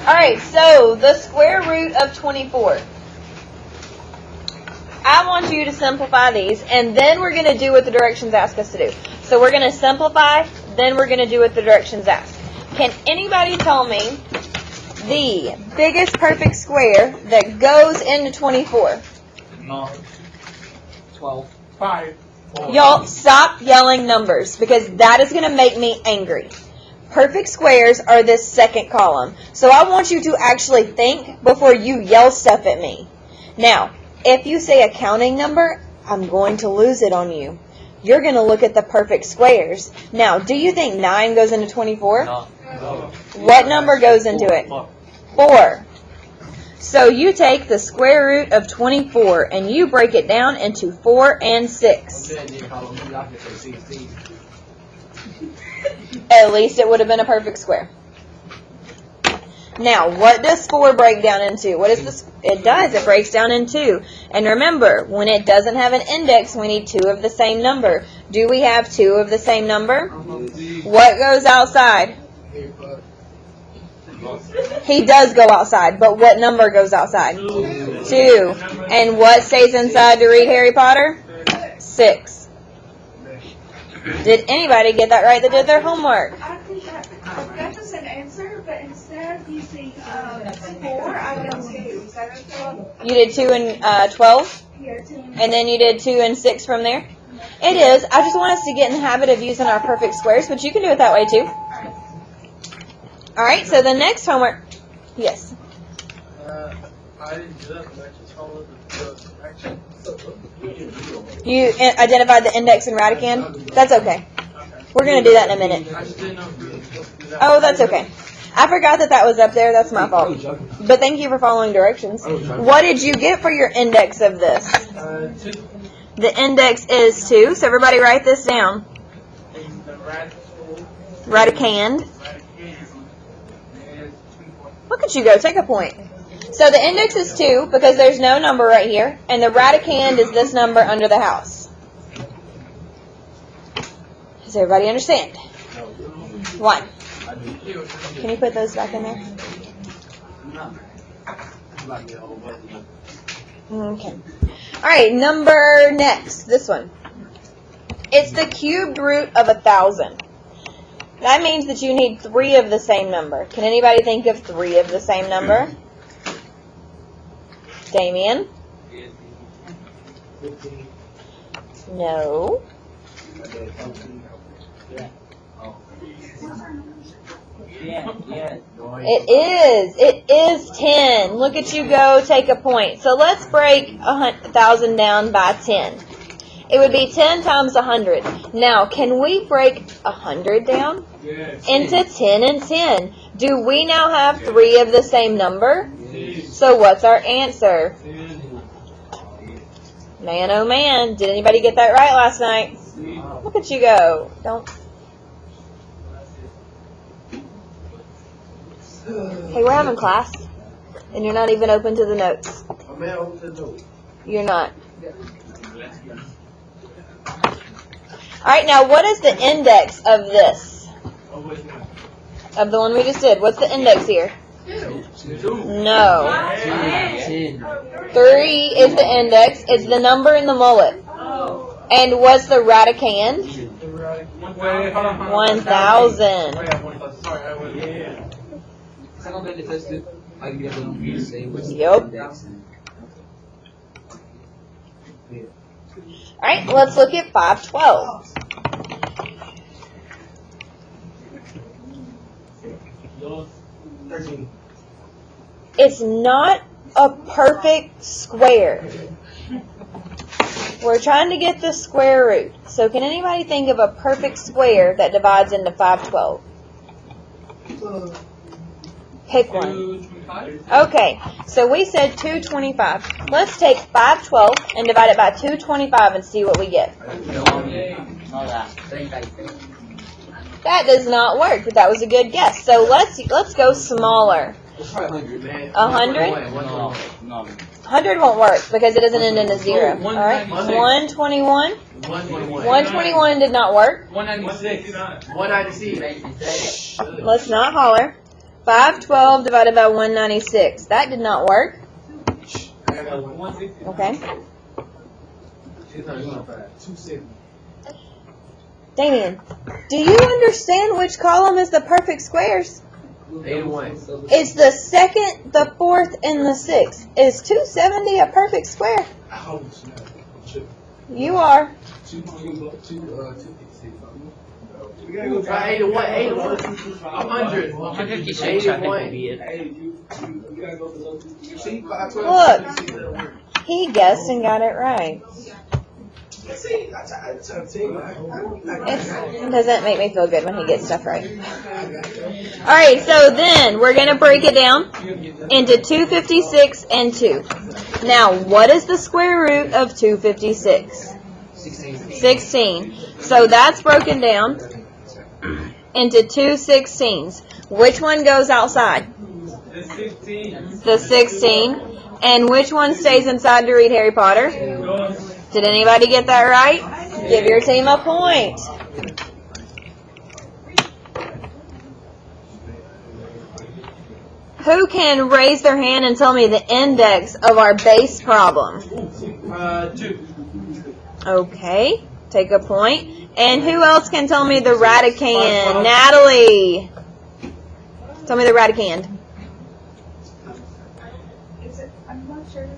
Alright, so the square root of 24. I want you to simplify these, and then we're going to do what the directions ask us to do. So we're going to simplify, then we're going to do what the directions ask. Can anybody tell me the biggest perfect square that goes into 24? 12. 5. Y'all, stop yelling numbers, because that is going to make me angry. Perfect squares are this second column. So I want you to actually think before you yell stuff at me. Now, if you say a counting number, I'm going to lose it on you. You're going to look at the perfect squares. Now, do you think 9 goes into 24? No. What number goes into it? 4. So you take the square root of 24 and you break it down into 4 and 6. At least it would have been a perfect square. Now, what does 4 break down into? What is this? It does. It breaks down in 2. And remember, when it doesn't have an index, we need 2 of the same number. Do we have 2 of the same number? What goes outside? He does go outside, but what number goes outside? 2. And what stays inside to read Harry Potter? 6. Did anybody get that right that did their homework? I think that was an answer, but instead of using 4, I did 2. Is that okay? You did 2 and 12? Yeah, 2. And then you did 2 and 6 from there? It is. I just want us to get in the habit of using our perfect squares, but you can do it that way too. Alright, so the next homework. Yes. I didn't do that, but I just followed the directions. You identified the index and radicand? That's okay. We're going to do that in a minute. I just didn't know if you would do that. Oh, that's okay. I forgot that was up there. That's my fault. But thank you for following directions. What did you get for your index of this? 2. The index is 2, so everybody write this down. And the Radicand. radicand is 2. Look at you go. Take a point. So the index is 2 because there's no number right here, and the radicand is this number under the house. Does everybody understand? 1. Can you put those back in there? Okay. All right, number next. This one. It's the cubed root of 1,000. That means that you need 3 of the same number. Can anybody think of 3 of the same number? Damien? No. It is 10. Look at you go, take a point. So let's break 1,000 down by 10. It would be 10 times 100. Now, can we break 100 down into 10 and 10? Do we now have 3 of the same number? So what's our answer? Man, oh man. Did anybody get that right last night? Look at you go. Don't. Hey, we're having class, and you're not even open to the notes. You're not. Alright, now what is the index of this? Of the one we just did. What's the index here? 2. No. 3 is the index. It's the number in the mullet. And what's the radicand? 1,000. Yep. Alright, let's look at 512. It's not a perfect square. We're trying to get the square root. So can anybody think of a perfect square that divides into 512? Pick one. Okay, so we said 225. Let's take 512 and divide it by 225 and see what we get. That does not work, but that was a good guess. So let's go smaller. It's probably 100. Man. 100? No, no. 100 won't work because it doesn't end in a zero. Oh, All right. 121. 121. 121 did not work. 196. 196. Let's not holler. 512 divided by 196. That did not work. Okay. 270. Damien, do you understand which column is the perfect squares? 81. It's the second, the fourth, and the sixth. Is 270 a perfect square? Oh, snap. You are. 256. We gotta go try 81. 100. 156, I think would be it. Look. He guessed and got it right. See, I try to tell you. It doesn't make me feel good when he gets stuff right. Alright, so then we're going to break it down into 256 and 2. Now, what is the square root of 256? 16. So that's broken down into 2 16s. Which one goes outside? The 16. The 16. And which one stays inside to read Harry Potter? Did anybody get that right? Give your team a point. Who can raise their hand and tell me the index of our base problem? 2. Okay, take a point. And who else can tell me the radicand? Natalie. Tell me the radicand. I'm not sure.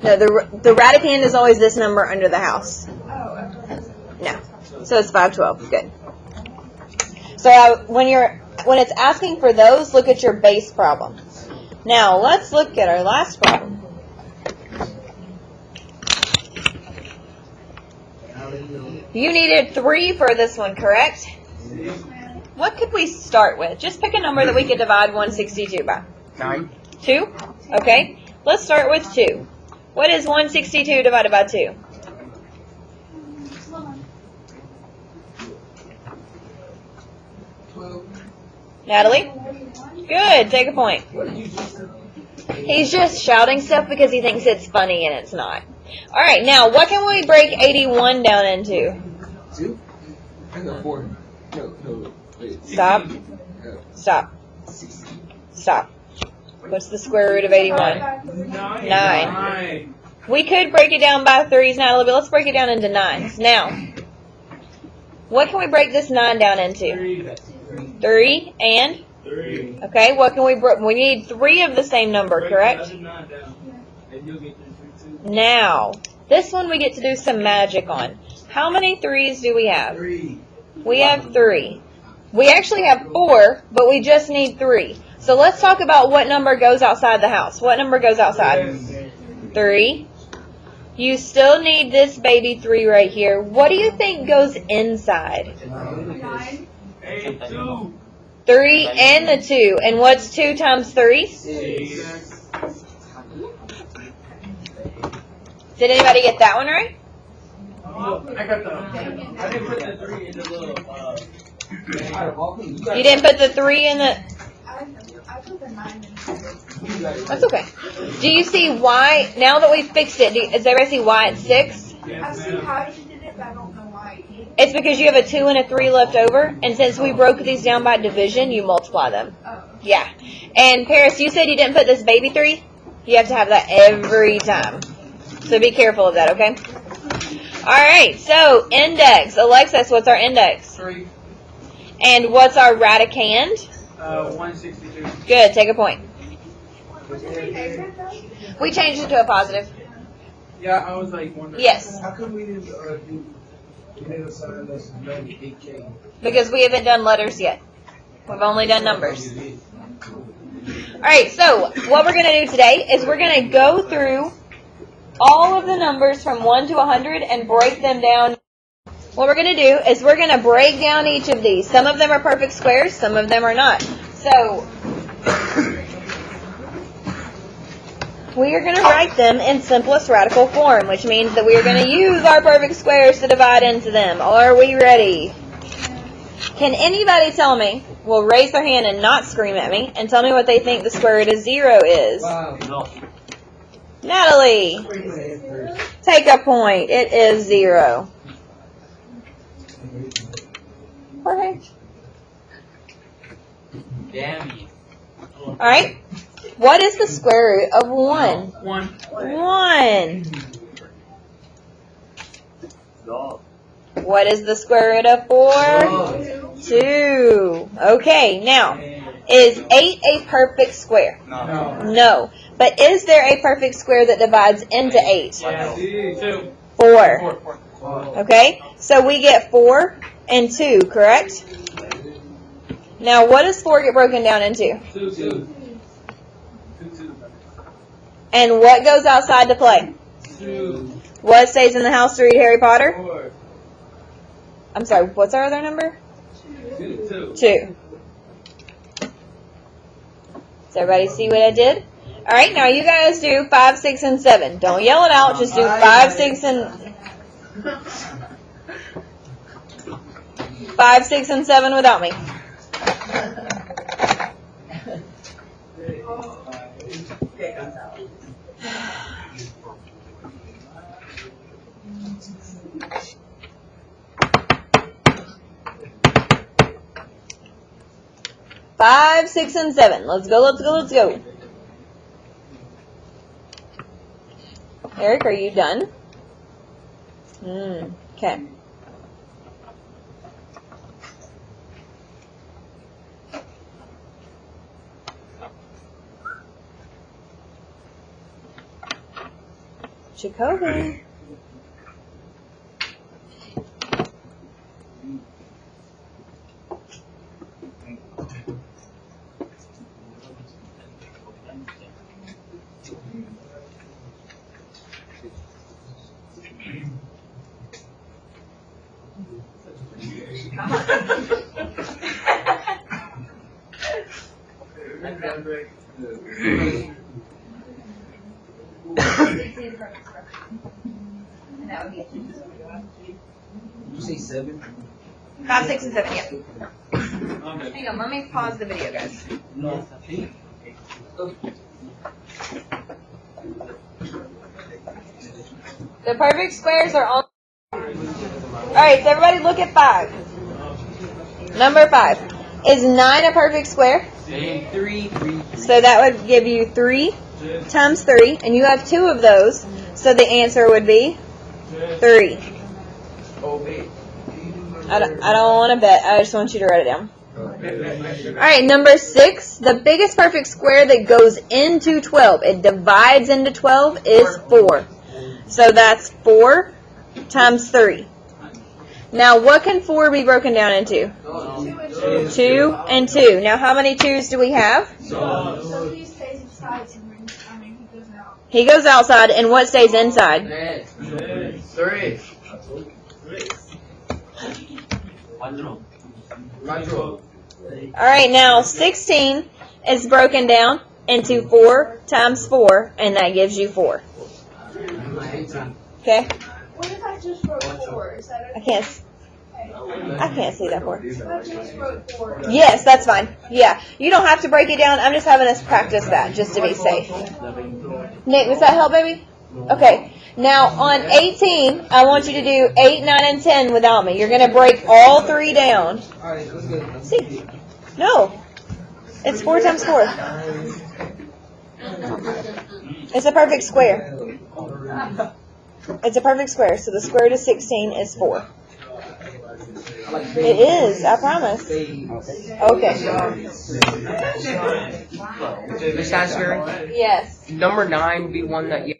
No, the radicand is always this number under the house. Oh, okay. No. So it's 512. Good. So when it's asking for those, look at your base problem. Now, let's look at our last problem. You needed 3 for this one, correct? What could we start with? Just pick a number that we could divide 162 by. 9. 2? Okay. Let's start with 2. What is 162 divided by 2? 12. Natalie? Good. Take a point. He's just shouting stuff because he thinks it's funny and it's not. All right. Now, what can we break 81 down into? 2? I got 4. No. Wait. Stop. Stop. 16. Stop. What's the square root of 81? 9. We could break it down by 3s, Natalie, but let's break it down into 9s. Now, what can we break this 9 down into? 3 and? 3. Okay, what can we need 3 of the same number, correct? Now, this one we get to do some magic on. How many 3s do we have? 3. We have 3. We actually have 4, but we just need 3. So let's talk about what number goes outside the house. What number goes outside? 3. You still need this baby 3 right here. What do you think goes inside? 9. 8, 2. 3 and the 2. And what's 2 times 3? 6. Did anybody get that one right? I got the. I didn't put the 3 in the little. You didn't put the 3 in the... I put the 9 in. That's okay. Do you see why, now that we fixed it, does everybody see why it's 6? I see how you did it, but I don't know why. It's because you have a 2 and a 3 left over, and since we broke these down by division, you multiply them. Oh. Yeah. And Paris, you said you didn't put this baby 3? You have to have that every time. So be careful of that, okay? Alright, so index. Alexis, what's our index? 3. And what's our radicand? 162. Good, take a point. What did we name it though? We changed it to a positive. Yeah, I was like wondering. Yes, How come we didn't do? We didn't assign us 98K. because we haven't done letters yet. We've only done numbers. Alright, so what we're going to do today is we're going to go through all of the numbers from 1 to 100 and break them down. What we're going to do is we're going to break down each of these. Some of them are perfect squares, some of them are not. So, we are going to write them in simplest radical form, which means that we are going to use our perfect squares to divide into them. Are we ready? Can anybody tell me will raise their hand and not scream at me and tell me what they think the square root of 0 is. No. Natalie, take a point. It is 0. Jorge. Damn you. All right. What is the square root of 1? 1. 1. Dog. What is the square root of 4? 2. Okay, now, is 8 a perfect square? No. No. But is there a perfect square that divides into 8? Yes. 2. 4. Okay, so we get 4 and 2, correct? Now, what does 4 get broken down into? 2, 2. And what goes outside to play? 2. What stays in the house to read Harry Potter? 4. I'm sorry, what's our other number? 2. 2. Does everybody see what I did? All right, now you guys do 5, 6, and 7. Don't yell it out. Just do 5, 6, and 5, 6, and 7 without me. Five, 6, and 7. Let's go, let's go, let's go. Eric, are you done? Okay. Jacoby. Did you say 7? 5, 6, and 7, yeah. Hang on, let me pause the video, guys. No. The perfect squares are on. Alright, so everybody look at 5. Number 5. Is 9 a perfect square? 3. So that would give you 3 times 3, and you have 2 of those, so the answer would be 3. Oh, wait. I don't want to bet. I just want you to write it down. Alright, number 6. The biggest perfect square that goes into 12, it divides into 12, is 4. So that's 4 times 3. Now, what can 4 be broken down into? 2 and 2. Now, how many 2's do we have? So he stays inside and he goes out. He goes outside, and what stays inside? 3. 4. Alright, now 16 is broken down into 4 times 4, and that gives you 4. Okay? What if I just wrote 4? Is that I okay? can't see that 4. If I just wrote 4. Yes, that's fine. Yeah, you don't have to break it down. I'm just having us practice that just to be safe. Nate, does that help, baby? Okay. Now, on 18, I want you to do 8, 9, and 10 without me. You're going to break all 3 down. Alright, let's go. See? No. It's 4 times 4. It's a perfect square. It's a perfect square, so the square root of 16 is 4. It is, I promise. Okay. Miss Asbury, Yes. number 9 would be one that you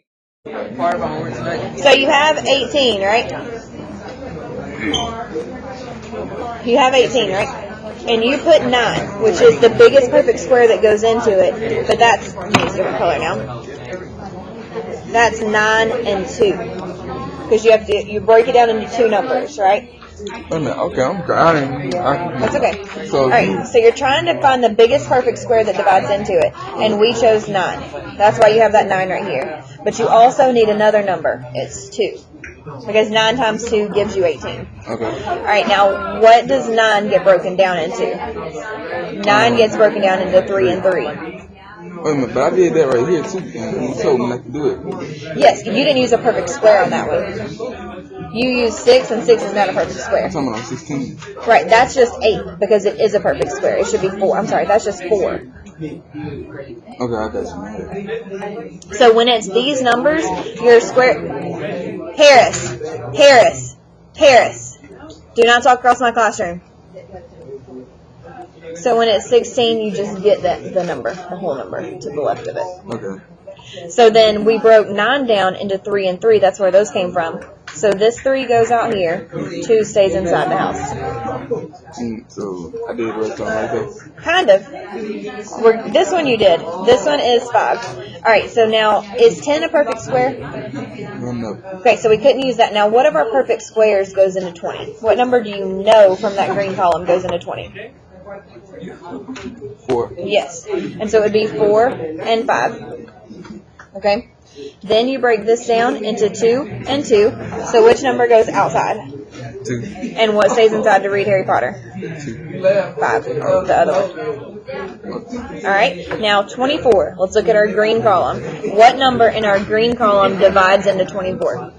part of our homework tonight. So you have 18, right? You have 18, right? And you put 9, which is the biggest perfect square that goes into it. But that's, let me use a different color now. That's 9 and 2. Because you break it down into 2 numbers, right? Wait a minute. Okay, I'm driving. That's okay. So Alright, so you're trying to find the biggest perfect square that divides into it. And we chose 9. That's why you have that 9 right here. But you also need another number. It's 2. Because 9 times 2 gives you 18. Okay. Alright, now what does 9 get broken down into? 9 gets broken down into 3 and 3. Wait a minute, but I did that right here too, and you told me not to do it. Yes, you didn't use a perfect square on that one. You used 6, and 6 is not a perfect square. I'm talking about 16. Right, that's just 8, because it is a perfect square. It should be 4. I'm sorry, that's just 4. Okay, I got you. So when it's these numbers, your square... Harris. Do not talk across my classroom. So when it's 16, you just get the number, the whole number, to the left of it. Okay. So then we broke 9 down into 3 and 3. That's where those came from. So this 3 goes out here. 2 stays inside the house. So I did the rest on right there. Kind of. This one you did. This one is 5. All right, so now, is 10 a perfect square? No. Okay, so we couldn't use that. Now, what of our perfect squares goes into 20? What number do you know from that green column goes into 20? 4. Yes. And so it would be 4 and 5. Okay? Then you break this down into 2 and 2. So which number goes outside? 2. And what stays inside to read Harry Potter? 2. 5. The other one. Alright, now 24. Let's look at our green column. What number in our green column divides into 24?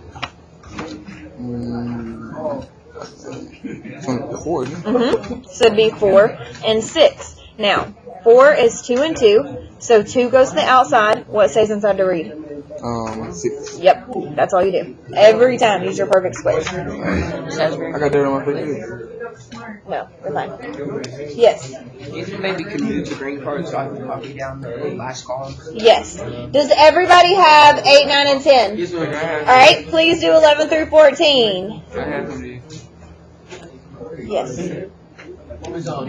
24, isn't it? So it'd be 4 and 6. Now, 4 is 2 and 2. So 2 goes to the outside. What stays inside to read? 6. Yep, that's all you do. Every time, use your perfect squares. I got that on my face. No, we're fine. Yes, You can maybe move the green card so I can copy down the last column. yes. Does everybody have 8, 9, and 10? Yes, ma'am. Alright, please do 11 through 14. I have them. Yes. What was on?